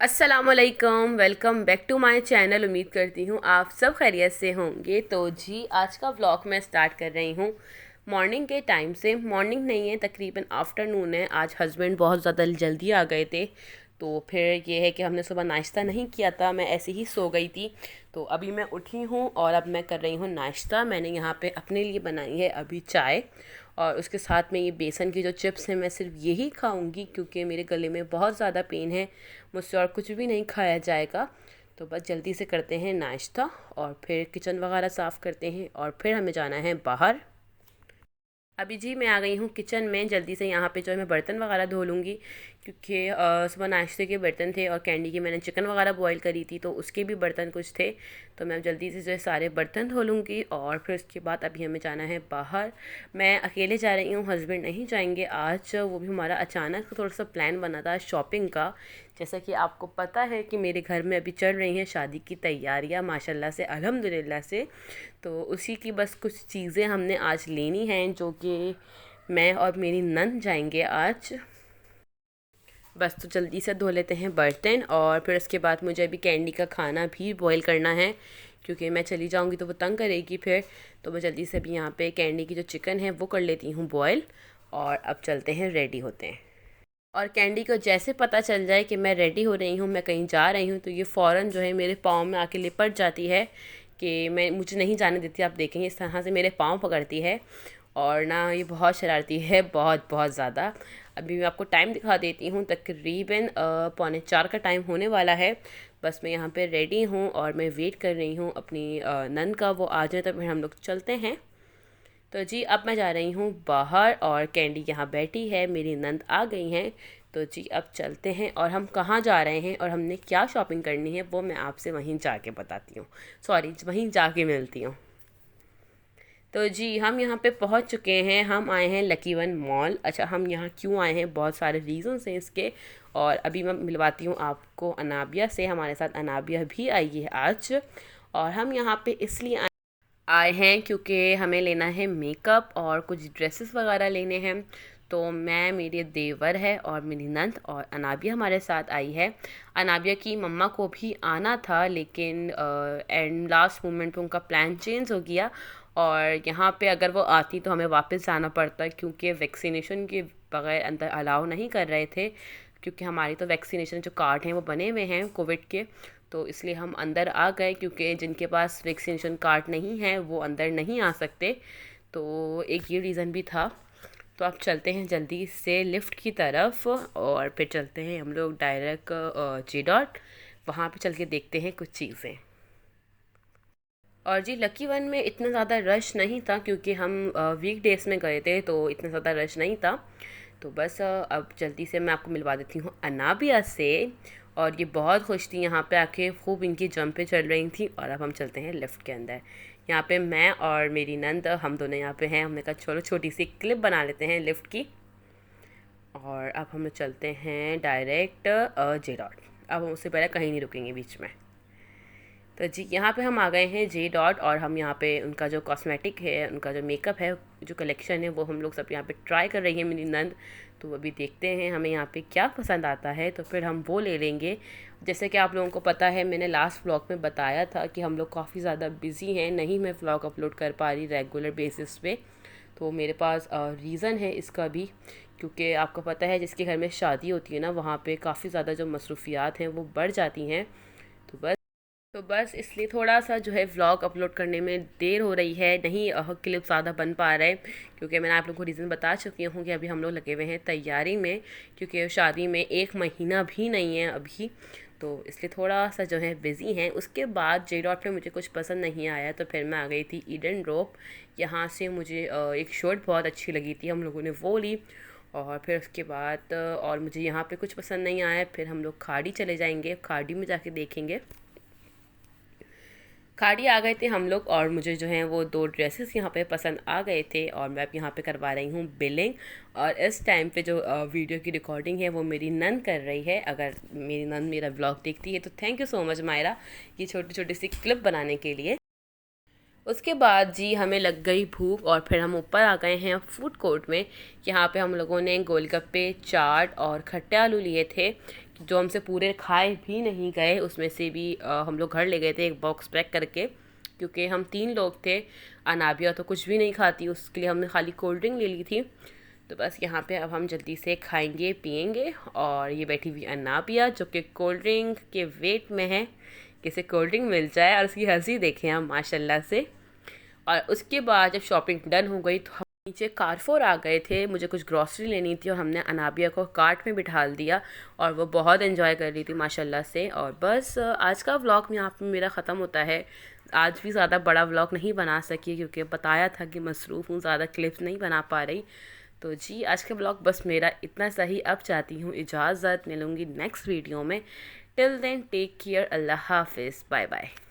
अस्सलामुअलैकुम, welcome back to my channel. उम्मीद करती हूँ आप सब खैरियत से होंगे। तो जी आज का व्लॉग मैं स्टार्ट कर रही हूँ मॉर्निंग के टाइम से। मॉर्निंग नहीं है, तकरीबन आफ्टरनून है। आज हस्बैंड बहुत ज़्यादा जल्दी आ गए थे, तो फिर ये है कि हमने सुबह नाश्ता नहीं किया था, मैं ऐसे ही सो गई थी। तो अभी मैं उठी हूँ और अब मैं कर रही हूँ नाश्ता। मैंने यहाँ पे अपने लिए बनाई है अभी चाय, और उसके साथ में ये बेसन की जो चिप्स हैं मैं सिर्फ यही खाऊंगी क्योंकि मेरे गले में बहुत ज़्यादा पेन है, मुझसे और कुछ भी नहीं खाया जाएगा। तो बस जल्दी से करते हैं नाश्ता और फिर किचन वगैरह साफ़ करते हैं और फिर हमें जाना है बाहर। अभी जी मैं आ गई हूँ किचन में। जल्दी से यहाँ पे जो है मैं बर्तन वगैरह धो लूँगी क्योंकि सुबह नाश्ते के बर्तन थे और कैंडी की मैंने चिकन वगैरह बॉईल करी थी, तो उसके भी बर्तन कुछ थे। तो मैं जल्दी से जो है सारे बर्तन धो लूँगी और फिर उसके बाद अभी हमें जाना है बाहर। मैं अकेले जा रही हूँ, हस्बैंड नहीं जाएंगे आज। वो भी हमारा अचानक थोड़ा सा प्लान बना था शॉपिंग का। जैसा कि आपको पता है कि मेरे घर में अभी चल रही हैं शादी की तैयारियां माशाल्लाह से, अल्हम्दुलिल्लाह से। तो उसी की बस कुछ चीज़ें हमने आज लेनी हैं, जो कि मैं और मेरी नंद जाएंगे आज। बस तो जल्दी से धो लेते हैं बर्तन और फिर उसके बाद मुझे अभी कैंडी का खाना भी बॉईल करना है क्योंकि मैं चली जाऊंगी तो वो तंग करेगी फिर। तो मैं जल्दी से अभी यहाँ पे कैंडी की जो चिकन है वो कर लेती हूँ बॉईल, और अब चलते हैं, रेडी होते हैं। और कैंडी को जैसे पता चल जाए कि मैं रेडी हो रही हूँ, मैं कहीं जा रही हूँ, तो ये फ़ौरन जो है मेरे पाँव में आके लिपट जाती है कि मैं मुझे नहीं जाने देती। आप देखेंगे इस तरह से मेरे पाँव पकड़ती है, और ना ये बहुत शरारती है, बहुत बहुत ज़्यादा। अभी मैं आपको टाइम दिखा देती हूँ, तकरीबन 3:45 का टाइम होने वाला है। बस मैं यहाँ पे रेडी हूँ और मैं वेट कर रही हूँ अपनी नंद का, वो आ जाए तो फिर हम लोग चलते हैं। तो जी अब मैं जा रही हूँ बाहर और कैंडी यहाँ बैठी है, मेरी नंद आ गई हैं। तो जी अब चलते हैं, और हम कहाँ जा रहे हैं और हमने क्या शॉपिंग करनी है वो मैं आपसे वहीं जाके बताती हूँ, सॉरी वहीं जाके मिलती हूँ। तो जी हम यहाँ पे पहुँच चुके हैं, हम आए हैं लकी वन मॉल। अच्छा, हम यहाँ क्यों आए हैं, बहुत सारे रीज़न्स हैं इसके, और अभी मैं मिलवाती हूँ आपको अनाबिया से। हमारे साथ अनाबिया भी आई है आज। और हम यहाँ पे इसलिए आए हैं क्योंकि हमें लेना है मेकअप और कुछ ड्रेसेस वगैरह लेने हैं। तो मैं, मेरे देवर है और मेरी नंद और अनाबिया हमारे साथ आई है। अनाबिया की मम्मा को भी आना था, लेकिन एंड लास्ट मोमेंट पे उनका प्लान चेंज हो गया, और यहाँ पे अगर वो आती तो हमें वापस जाना पड़ता क्योंकि वैक्सीनेशन के बगैर अंदर अलाउ नहीं कर रहे थे। क्योंकि हमारी तो वैक्सीनेशन जो कार्ड हैं वो बने हुए हैं कोविड के, तो इसलिए हम अंदर आ गए क्योंकि जिनके पास वैक्सीनेशन कार्ड नहीं है वो अंदर नहीं आ सकते। तो एक ये रीज़न भी था। तो अब चलते हैं जल्दी से लिफ्ट की तरफ और फिर चलते हैं हम लोग डायरेक्ट जी डॉट, वहाँ पे चल के देखते हैं कुछ चीज़ें। और जी लकी वन में इतना ज़्यादा रश नहीं था क्योंकि हम वीक डेज़ में गए थे, तो इतना ज़्यादा रश नहीं था। तो बस अब जल्दी से मैं आपको मिलवा देती हूँ अनाबिया से। और ये बहुत खुश थी यहाँ पे आके, खूब इनकी जंपें चल रही थी। और अब हम चलते हैं लिफ्ट के अंदर। यहाँ पे मैं और मेरी नंद, हम दोनों यहाँ पे हैं। हमने कहा चलो छोटी सी क्लिप बना लेते हैं लिफ्ट की। और अब हम चलते हैं डायरेक्ट जे डॉट। अब हम उससे पहले कहीं नहीं रुकेंगे बीच में। तो जी यहाँ पे हम आ गए हैं जे डॉट, और हम यहाँ पे उनका जो कॉस्मेटिक है, उनका जो मेकअप है, जो कलेक्शन है, वो हम लोग सब यहाँ पे ट्राई कर रही है मेरी नंद। तो अभी देखते हैं हमें यहाँ पे क्या पसंद आता है, तो फिर हम वो ले लेंगे। जैसे कि आप लोगों को पता है, मैंने लास्ट व्लॉग में बताया था कि हम लोग काफ़ी ज़्यादा बिज़ी हैं, नहीं मैं व्लॉग अपलोड कर पा रही रेगुलर बेसिस पे। तो मेरे पास रीज़न है इसका भी, क्योंकि आपको पता है जिसके घर में शादी होती है ना, वहाँ पे काफ़ी ज़्यादा जो मसरूफियात हैं वो बढ़ जाती हैं। तो बस इसलिए थोड़ा सा जो है व्लॉग अपलोड करने में देर हो रही है, नहीं क्लिप ज़्यादा बन पा रहा है। क्योंकि मैंने आप लोगों को रीज़न बता चुकी हूँ कि अभी हम लोग लगे हुए हैं तैयारी में, क्योंकि शादी में 1 महीना भी नहीं है अभी। तो इसलिए थोड़ा सा जो है बिज़ी हैं। उसके बाद जे डॉट में मुझे कुछ पसंद नहीं आया, तो फिर मैं आ गई थी ईडन ड्रॉप। यहाँ से मुझे एक शर्ट बहुत अच्छी लगी थी, हम लोगों ने वो ली। और फिर उसके बाद और मुझे यहाँ पे कुछ पसंद नहीं आया, फिर हम लोग खाड़ी चले जाएंगे, खाड़ी में जाके देखेंगे। खाड़ी आ गए थे हम लोग, और मुझे जो है वो 2 ड्रेसेस यहाँ पे पसंद आ गए थे, और मैं अब यहाँ पे करवा रही हूँ बिलिंग। और इस टाइम पे जो वीडियो की रिकॉर्डिंग है वो मेरी नंद कर रही है। अगर मेरी नंद मेरा ब्लॉग देखती है तो thank you so much Myra, ये छोटी छोटी सी क्लिप बनाने के लिए। उसके बाद जी हमें लग गई भूख, और फिर हम ऊपर आ गए हैं फूड कोर्ट में। यहाँ पे हम लोगों ने गोलगप्पे, चाट और खट्टे आलू लिए थे, जो हमसे पूरे खाए भी नहीं गए, उसमें से भी हम लोग घर ले गए थे एक बॉक्स पैक करके, क्योंकि हम 3 लोग थे। अनाबिया तो कुछ भी नहीं खाती, उसके लिए हमने खाली कोल्ड ड्रिंक ले ली थी। तो बस यहाँ पे अब हम जल्दी से खाएंगे पिएंगे। और ये बैठी हुई अनाबिया जो कि कोल्ड ड्रिंक के वेट में है, किसे कोल्ड ड्रिंक मिल जाए। और उसकी हंसी देखें हम माशाल्लाह से। और उसके बाद जब शॉपिंग डन हो गई तो हम नीचे कारफोर आ गए थे, मुझे कुछ ग्रॉसरी लेनी थी और हमने अनाबिया को कार्ट में बिठा दिया और वो बहुत एंजॉय कर रही थी माशाल्लाह से। और बस आज का व्लॉग यहाँ पे मेरा ख़त्म होता है। आज भी ज़्यादा बड़ा व्लॉग नहीं बना सकी क्योंकि बताया था कि मसरूफ़ हूँ, ज़्यादा क्लिप्स नहीं बना पा रही। तो जी आज का व्लॉग बस मेरा इतना सही। अब चाहती हूँ इजाज़त, मिलूँगी नेक्स्ट वीडियो में। टिल देन टेक केयर, अल्लाह हाफिज़, बाय बाय।